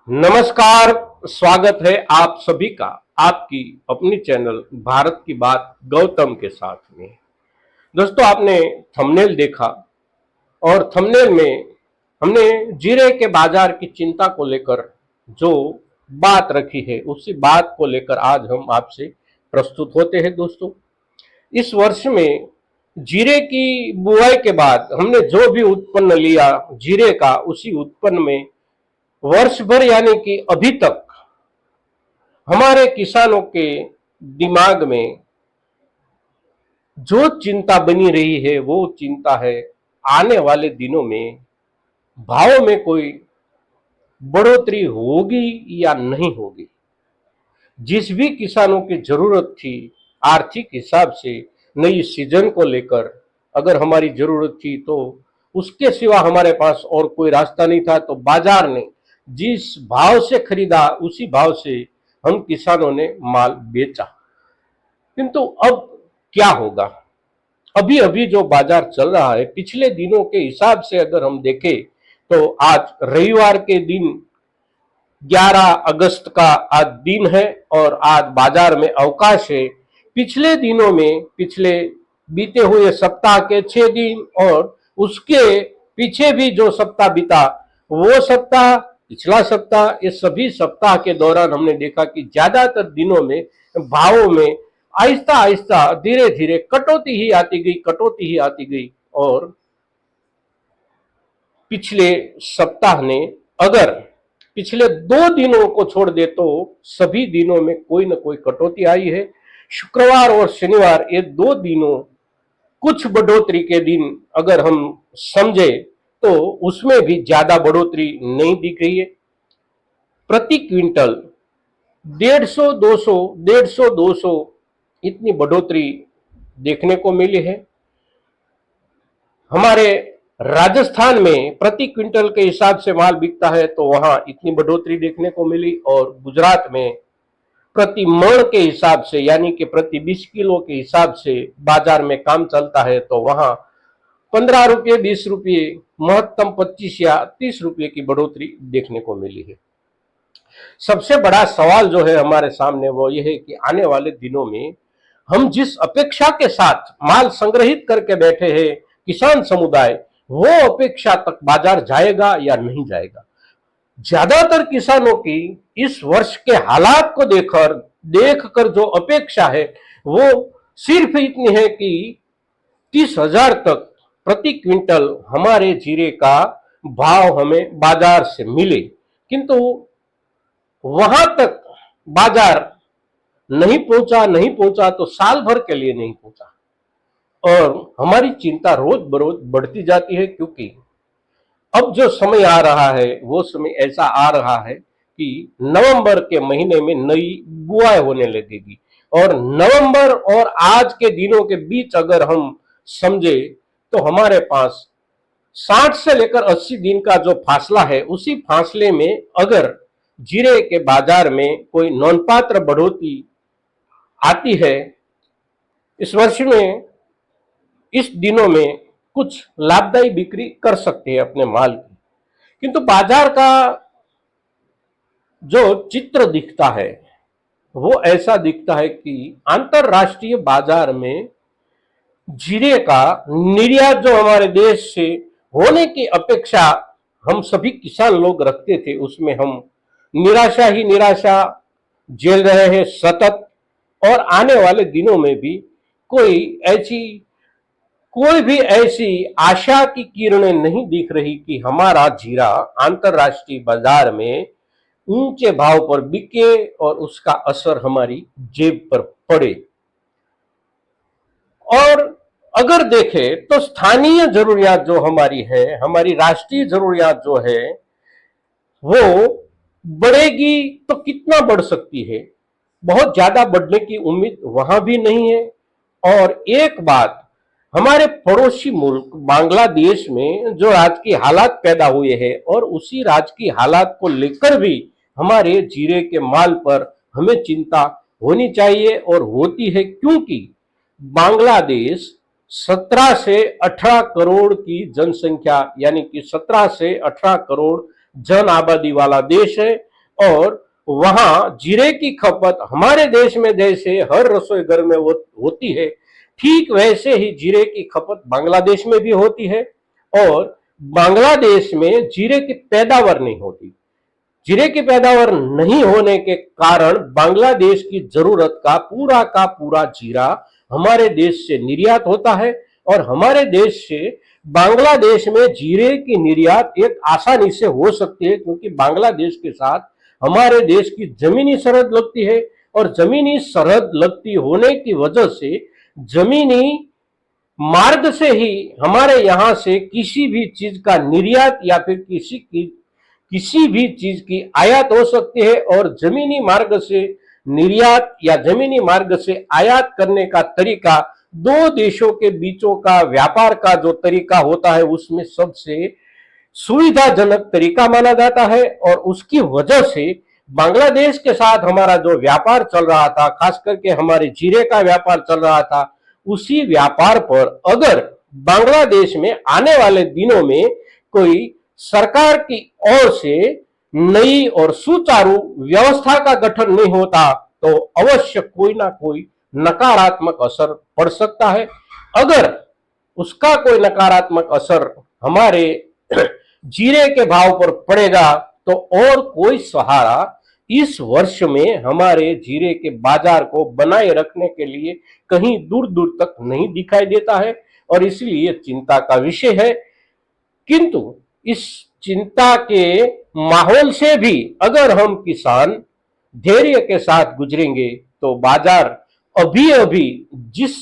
नमस्कार। स्वागत है आप सभी का आपकी अपनी चैनल भारत की बात गौतम के साथ में। दोस्तों, आपने थंबनेल देखा और थंबनेल में हमने जीरे के बाजार की चिंता को लेकर जो बात रखी है उसी बात को लेकर आज हम आपसे प्रस्तुत होते हैं। दोस्तों, इस वर्ष में जीरे की बुआई के बाद हमने जो भी उत्पन्न लिया जीरे का, उसी उत्पन्न में वर्ष भर यानी कि अभी तक हमारे किसानों के दिमाग में जो चिंता बनी रही है वो चिंता है आने वाले दिनों में भाव में कोई बढ़ोतरी होगी या नहीं होगी। जिस भी किसानों की जरूरत थी आर्थिक हिसाब से नई सीजन को लेकर, अगर हमारी जरूरत थी तो उसके सिवा हमारे पास और कोई रास्ता नहीं था, तो बाजार ने जिस भाव से खरीदा उसी भाव से हम किसानों ने माल बेचा। किंतु अब क्या होगा? अभी अभी जो बाजार चल रहा है पिछले दिनों के हिसाब से अगर हम देखें तो आज रविवार के दिन 11 अगस्त का आज दिन है और आज बाजार में अवकाश है। पिछले दिनों में पिछले बीते हुए सप्ताह के 6 दिन और उसके पीछे भी जो सप्ताह बीता वो सप्ताह, पिछला सप्ताह, ये सभी सप्ताह के दौरान हमने देखा कि ज्यादातर दिनों में भावों में आहिस्ता आहिस्ता धीरे धीरे कटौती ही आती गई, कटौती ही आती गई। और पिछले सप्ताह ने अगर पिछले 2 दिनों को छोड़ दे तो सभी दिनों में कोई न कोई कटौती आई है। शुक्रवार और शनिवार ये 2 दिनों कुछ बढ़ोतरी के दिन अगर हम समझे तो उसमें भी ज्यादा बढ़ोतरी नहीं दिख रही है। प्रति क्विंटल 150-200 इतनी बढ़ोतरी देखने को मिली है। हमारे राजस्थान में प्रति क्विंटल के हिसाब से माल बिकता है तो वहां इतनी बढ़ोतरी देखने को मिली, और गुजरात में प्रति मण के हिसाब से यानी कि प्रति 20 किलो के हिसाब से बाजार में काम चलता है तो वहां 15 रुपये, 20 रुपये, महत्तम 25 या 30 रुपये की बढ़ोतरी देखने को मिली है। सबसे बड़ा सवाल जो है हमारे सामने वो ये है कि आने वाले दिनों में हम जिस अपेक्षा के साथ माल संग्रहित करके बैठे हैं किसान समुदाय, वो अपेक्षा तक बाजार जाएगा या नहीं जाएगा। ज्यादातर किसानों की इस वर्ष के हालात को देखकर जो अपेक्षा है वो सिर्फ इतनी है कि 30,000 तक प्रति क्विंटल हमारे जीरे का भाव हमें बाजार से मिले। किंतु वहां तक बाजार नहीं पहुंचा तो साल भर के लिए नहीं पहुंचा, और हमारी चिंता रोज बरोज बढ़ती जाती है, क्योंकि अब जो समय आ रहा है वो समय ऐसा आ रहा है कि नवंबर के महीने में नई बुआई होने लगेगी, और नवंबर और आज के दिनों के बीच अगर हम समझे तो हमारे पास 60 से लेकर 80 दिन का जो फासला है, उसी फासले में अगर जीरे के बाजार में कोई नोनपात्र बढ़ोतरी आती है इस वर्ष में, इस दिनों में कुछ लाभदायी बिक्री कर सकते हैं अपने माल की। किंतु बाजार का जो चित्र दिखता है वो ऐसा दिखता है कि अंतरराष्ट्रीय बाजार में जीरे का निर्यात जो हमारे देश से होने की अपेक्षा हम सभी किसान लोग रखते थे, उसमें हम निराशा ही निराशा झेल रहे हैं सतत, और आने वाले दिनों में भी कोई भी ऐसी आशा की किरणें नहीं दिख रही कि हमारा जीरा अंतरराष्ट्रीय बाजार में ऊंचे भाव पर बिके और उसका असर हमारी जेब पर पड़े। और अगर देखें तो स्थानीय जरूरियात जो हमारी है, हमारी राष्ट्रीय जरूरियात जो है वो बढ़ेगी तो कितना बढ़ सकती है? बहुत ज्यादा बढ़ने की उम्मीद वहां भी नहीं है। और एक बात, हमारे पड़ोसी मुल्क बांग्लादेश में जो राजकीय हालात पैदा हुए हैं और उसी राजकीय हालात को लेकर भी हमारे जीरे के माल पर हमें चिंता होनी चाहिए और होती है, क्योंकि बांग्लादेश 17 से 18 करोड़ की जनसंख्या यानी कि 17 से 18 करोड़ जन आबादी वाला देश है। और वहां जीरे की खपत हमारे देश में जैसे हर रसोई घर में होती है, ठीक वैसे ही जीरे की खपत बांग्लादेश में भी होती है। और बांग्लादेश में जीरे की पैदावार नहीं होती। जीरे की पैदावार नहीं होने के कारण बांग्लादेश की जरूरत का पूरा जीरा हमारे देश से निर्यात होता है और हमारे देश से बांग्लादेश में जीरे की निर्यात एक आसानी से हो सकती है, क्योंकि बांग्लादेश के साथ हमारे देश की जमीनी सरहद लगती है और जमीनी सरहद लगती होने की वजह से जमीनी मार्ग से ही हमारे यहां से किसी भी चीज का निर्यात या फिर किसी भी चीज की आयात हो सकती है। और जमीनी मार्ग से निर्यात या जमीनी मार्ग से आयात करने का तरीका दो देशों के बीचों का व्यापार का जो तरीका होता है उसमें सबसे सुविधाजनक तरीका माना जाता है। और उसकी वजह से बांग्लादेश के साथ हमारा जो व्यापार चल रहा था, खास करके हमारे जीरे का व्यापार चल रहा था, उसी व्यापार पर अगर बांग्लादेश में आने वाले दिनों में कोई सरकार की ओर से नई और सुचारू व्यवस्था का गठन नहीं होता तो अवश्य कोई ना कोई नकारात्मक असर पड़ सकता है। अगर उसका कोई नकारात्मक असर हमारे जीरे के भाव पर पड़ेगा तो और कोई सहारा इस वर्ष में हमारे जीरे के बाजार को बनाए रखने के लिए कहीं दूर दूर तक नहीं दिखाई देता है और इसलिए चिंता का विषय है। किंतु इस चिंता के माहौल से भी अगर हम किसान धैर्य के साथ गुजरेंगे तो बाजार अभी अभी जिस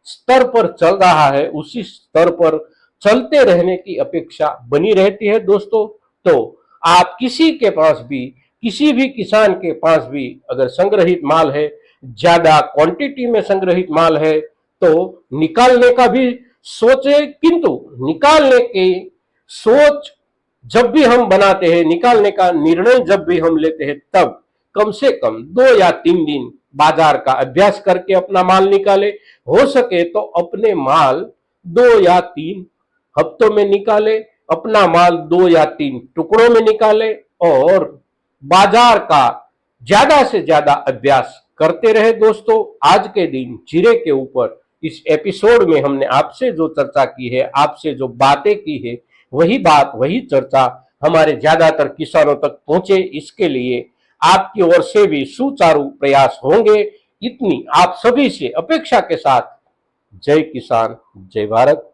स्तर पर चल रहा है उसी स्तर पर चलते रहने की अपेक्षा बनी रहती है दोस्तों। तो आप किसी के पास भी, किसी भी किसान के पास भी अगर संग्रहित माल है, ज्यादा क्वांटिटी में संग्रहित माल है तो निकालने का भी सोचे। किंतु निकालने की सोच जब भी हम बनाते हैं, निकालने का निर्णय जब भी हम लेते हैं, तब कम से कम 2 या 3 दिन बाजार का अभ्यास करके अपना माल निकाले। हो सके तो अपने माल 2 या 3 हफ्तों में निकाले, अपना माल 2 या 3 टुकड़ों में निकाले और बाजार का ज्यादा से ज्यादा अभ्यास करते रहे। दोस्तों, आज के दिन जीरे के ऊपर इस एपिसोड में हमने आपसे जो चर्चा की है, आपसे जो बातें की है, वही बात, वही चर्चा हमारे ज्यादातर किसानों तक पहुंचे, इसके लिए आपकी ओर से भी सुचारू प्रयास होंगे, इतनी आप सभी से अपेक्षा के साथ। जय किसान, जय भारत।